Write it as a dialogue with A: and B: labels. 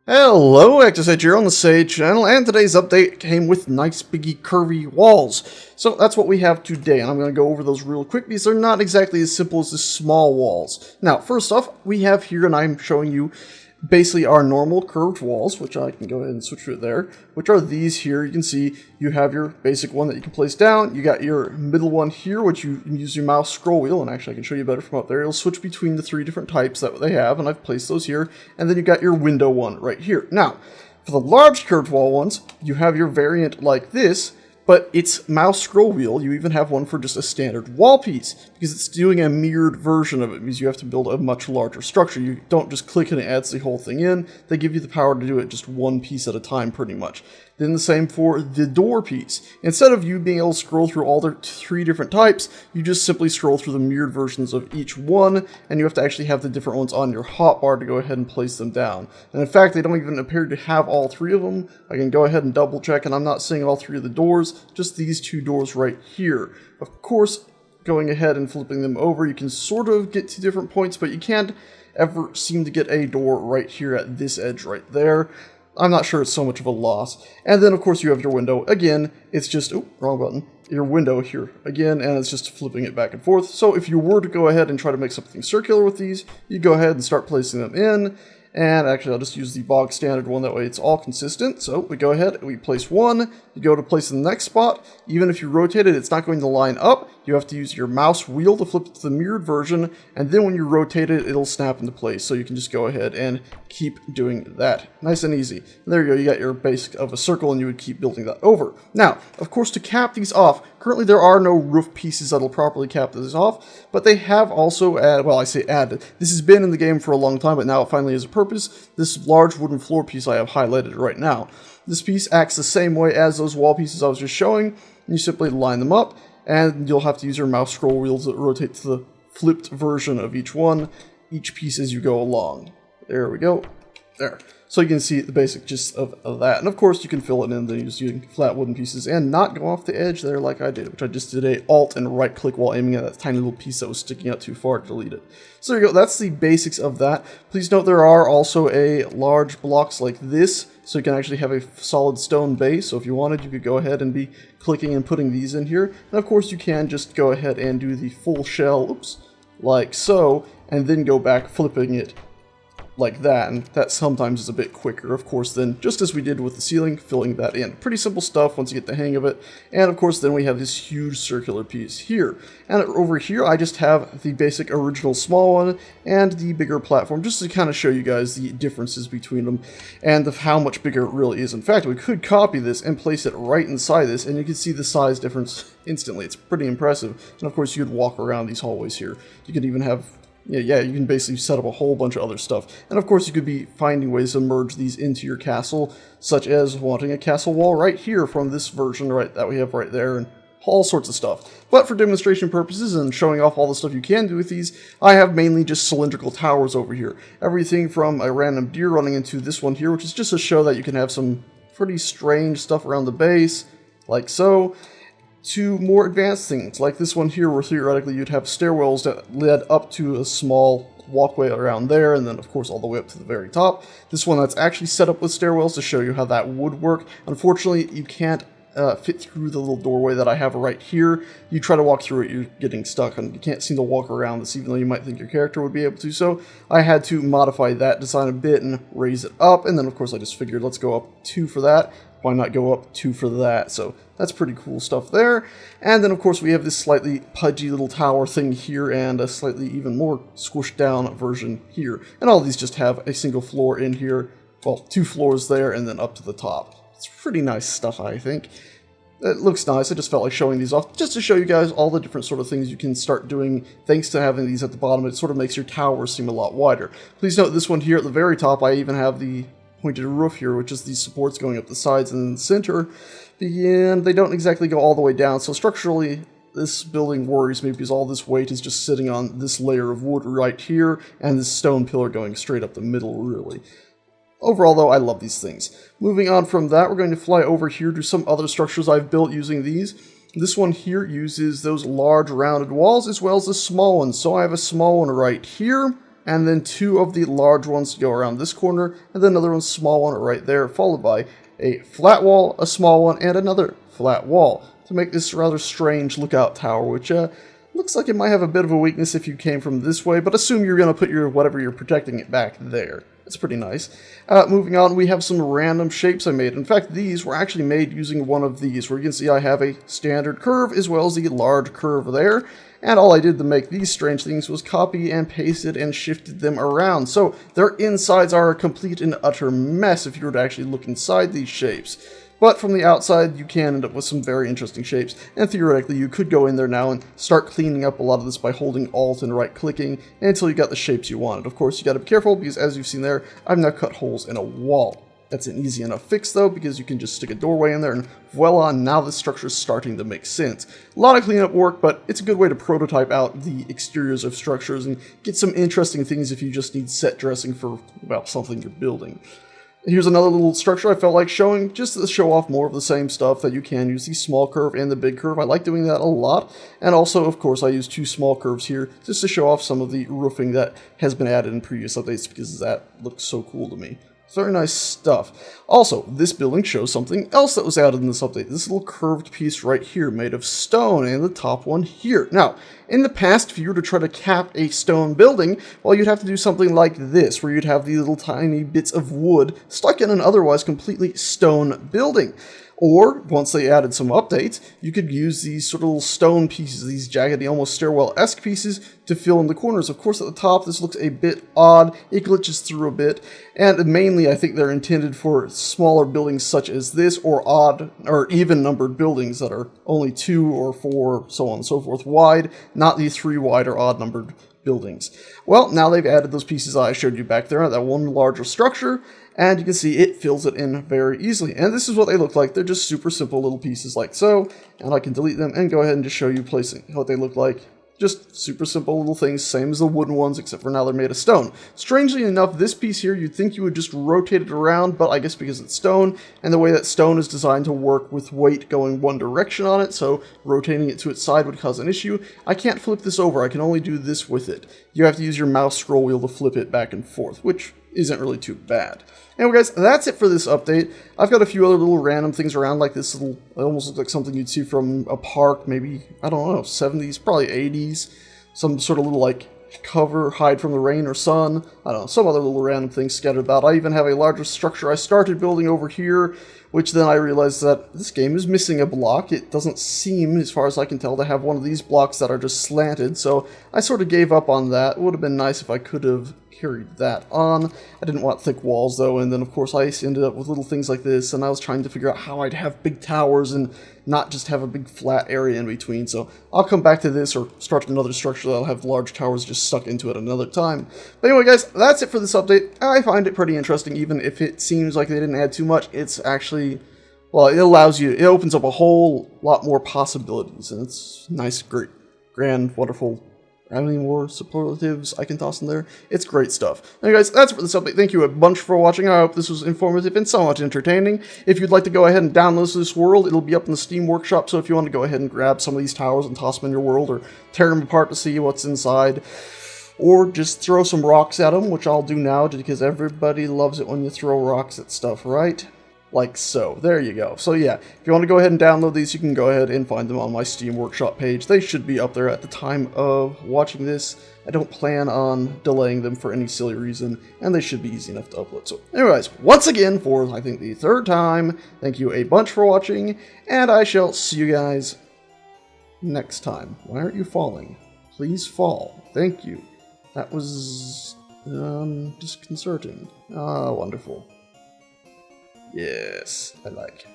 A: Hello, ActiveSage here on the Sage channel, and today's update came with nice biggy curvy walls. So that's what we have today, and I'm going to go over those real quick because they're not exactly as simple as the small walls. Now, first off, we have here, and I'm showing you basically our normal curved walls, which I can go ahead and switch to it there, which are these here. You can see you have your basic one that you can place down. You got your middle one here, which you can use your mouse scroll wheel, and actually I can show you better from up there. It'll switch between the three different types that they have, and I've placed those here. And then you got your window one right here. Now, for the large curved wall ones, you have your variant like this, but it's mouse scroll wheel. You even have one for just a standard wall piece because it's doing a mirrored version of it because you have to build a much larger structure. You don't just click and it adds the whole thing in. They give you the power to do it just one piece at a time pretty much. Then the same for the door piece. Instead of you being able to scroll through all the three different types, you just simply scroll through the mirrored versions of each one, and you have to actually have the different ones on your hotbar to go ahead and place them down. And in fact, they don't even appear to have all three of them. I can go ahead and double check, and I'm not seeing all three of the doors, just these two doors right here. Of course, going ahead and flipping them over, you can sort of get to different points, but you can't ever seem to get a door right here at this edge right there. I'm not sure it's so much of a loss. And then, of course, you have your window. Again, it's just, oh, wrong button. Your window here again, and it's just flipping it back and forth. So if you were to go ahead and try to make something circular with these, you go ahead and start placing them in. And actually, I'll just use the bog standard one, that way it's all consistent. So we go ahead and we place one, you go to place in the next spot. Even if you rotate it, it's not going to line up. You have to use your mouse wheel to flip it to the mirrored version, and then when you rotate it, it'll snap into place. So you can just go ahead and keep doing that. Nice and easy. And there you go, you got your basic of a circle, and you would keep building that over. Now, of course, to cap these off, currently there are no roof pieces that'll properly cap this off, but they have also added, well, I say added, this has been in the game for a long time, but now it finally has a purpose. This large wooden floor piece I have highlighted right now. This piece acts the same way as those wall pieces I was just showing. You simply line them up, and you'll have to use your mouse scroll wheel to rotate to the flipped version of each one, each piece as you go along. There we go. There. So you can see the basic gist of that. And of course you can fill it in then using flat wooden pieces and not go off the edge there like I did, which I just did a alt and right click while aiming at that tiny little piece that was sticking out too far to delete it. So there you go, that's the basics of that. Please note there are also large blocks like this, so you can actually have a solid stone base. So if you wanted, you could go ahead and be clicking and putting these in here. And of course you can just go ahead and do the full shell, oops, like so, and then go back flipping it like that, and that sometimes is a bit quicker, of course, than just as we did with the ceiling, filling that in. Pretty simple stuff once you get the hang of it. And of course then we have this huge circular piece here. And over here I just have the basic original small one and the bigger platform, just to kind of show you guys the differences between them and of how much bigger it really is. In fact, we could copy this and place it right inside this, and you can see the size difference instantly. It's pretty impressive. And of course you could walk around these hallways here. You could even have yeah, you can basically set up a whole bunch of other stuff. And of course you could be finding ways to merge these into your castle, such as wanting a castle wall right here from this version right that we have right there, and all sorts of stuff. But for demonstration purposes and showing off all the stuff you can do with these, I have mainly just cylindrical towers over here. Everything from a random deer running into this one here, which is just to show that you can have some pretty strange stuff around the base, like so, to more advanced things, like this one here, where theoretically you'd have stairwells that led up to a small walkway around there, and then of course all the way up to the very top. This one that's actually set up with stairwells to show you how that would work. Unfortunately, you can't fit through the little doorway that I have right here. You try to walk through it, you're getting stuck, and you can't seem to walk around this, even though you might think your character would be able to. So I had to modify that design a bit and raise it up, and then of course I just figured let's go up 2 for that. Why not go up 2 for that? So that's pretty cool stuff there. And then of course we have this slightly pudgy little tower thing here, and a slightly even more squished down version here. And all these just have a single floor in here, well, 2 floors there, and then up to the top. It's pretty nice stuff, I think. It looks nice. I just felt like showing these off just to show you guys all the different sort of things you can start doing thanks to having these at the bottom. It sort of makes your tower seem a lot wider. Please note this one here at the very top, I even have the pointed roof here, which is these supports going up the sides and in the center, and they don't exactly go all the way down, so structurally this building worries me because all this weight is just sitting on this layer of wood right here, and this stone pillar going straight up the middle, really. Overall, though, I love these things. Moving on from that, we're going to fly over here to some other structures I've built using these. This one here uses those large rounded walls as well as the small ones, so I have a small one right here, and then 2 of the large ones to go around this corner, and then another one small one right there, followed by a flat wall, a small one, and another flat wall to make this rather strange lookout tower, which looks like it might have a bit of a weakness if you came from this way, but assume you're going to put your whatever you're protecting it back there. That's pretty nice. Moving on, we have some random shapes I made. In fact, these were actually made using one of these, where you can see I have a standard curve as well as the large curve there. And all I did to make these strange things was copy and pasted and shifted them around. So their insides are a complete and utter mess if you were to actually look inside these shapes. But from the outside, you can end up with some very interesting shapes, and theoretically you could go in there now and start cleaning up a lot of this by holding Alt and right-clicking until you got the shapes you wanted. Of course, you got to be careful because, as you've seen there, I've now cut holes in a wall. That's an easy enough fix, though, because you can just stick a doorway in there, and voila, now the structure's starting to make sense. A lot of cleanup work, but it's a good way to prototype out the exteriors of structures and get some interesting things if you just need set dressing for, well, something you're building. Here's another little structure I felt like showing, just to show off more of the same stuff that you can use the small curve and the big curve. I like doing that a lot. And also, of course, I use 2 small curves here just to show off some of the roofing that has been added in previous updates because that looks so cool to me. Very nice stuff. Also, this building shows something else that was added in this update. This little curved piece right here made of stone, and the top one here. Now, in the past, if you were to try to cap a stone building, well, you'd have to do something like this, where you'd have these little tiny bits of wood stuck in an otherwise completely stone building. Or, once they added some updates, you could use these sort of little stone pieces, these jaggedy, almost stairwell-esque pieces, to fill in the corners. Of course, at the top, this looks a bit odd. It glitches through a bit. And mainly, I think they're intended for smaller buildings such as this, or odd, or even-numbered buildings that are only 2 or 4, so on and so forth, wide, not the 3 wide or odd-numbered buildings. Well, now they've added those pieces I showed you back there, that one larger structure, and you can see it fills it in very easily. And this is what they look like. They're just super simple little pieces like so, and I can delete them and go ahead and just show you placing what they look like. Just super simple little things, same as the wooden ones, except for now they're made of stone. Strangely enough, this piece here, you'd think you would just rotate it around, but I guess because it's stone, and the way that stone is designed to work with weight going one direction on it, so rotating it to its side would cause an issue. I can't flip this over, I can only do this with it. You have to use your mouse scroll wheel to flip it back and forth, which isn't really too bad. Anyway guys, that's it for this update. I've got a few other little random things around, like this little, it almost looks like something you'd see from a park, maybe, I don't know, 70s, probably 80s. Some sort of little, like, cover, hide from the rain or sun. I don't know, some other little random things scattered about. I even have a larger structure I started building over here, which then I realized that this game is missing a block. It doesn't seem, as far as I can tell, to have one of these blocks that are just slanted, so I sort of gave up on that. It would have been nice if I could have carried that on. I didn't want thick walls though, and then of course I ended up with little things like this, and I was trying to figure out how I'd have big towers and not just have a big flat area in between, so I'll come back to this or start another structure that'll have large towers just stuck into it another time. But anyway guys, that's it for this update. I find it pretty interesting, even if it seems like they didn't add too much. It's actually, well, it allows you, it opens up a whole lot more possibilities, and it's nice, great, grand, wonderful. How many more superlatives I can toss in there? It's great stuff. Anyway guys, that's it for this update. Thank you a bunch for watching. I hope this was informative and somewhat entertaining. If you'd like to go ahead and download this world, it'll be up in the Steam Workshop, so if you want to go ahead and grab some of these towers and toss them in your world, or tear them apart to see what's inside, or just throw some rocks at them, which I'll do now, just because everybody loves it when you throw rocks at stuff, right? Like so. There you go. So yeah, if you want to go ahead and download these, you can go ahead and find them on my Steam Workshop page. They should be up there at the time of watching this. I don't plan on delaying them for any silly reason, and they should be easy enough to upload. So anyways, once again, for I think the 3rd time, thank you a bunch for watching, and I shall see you guys next time. Why aren't you falling? Please fall. Thank you. That was disconcerting. Ah, wonderful. Yes, I like.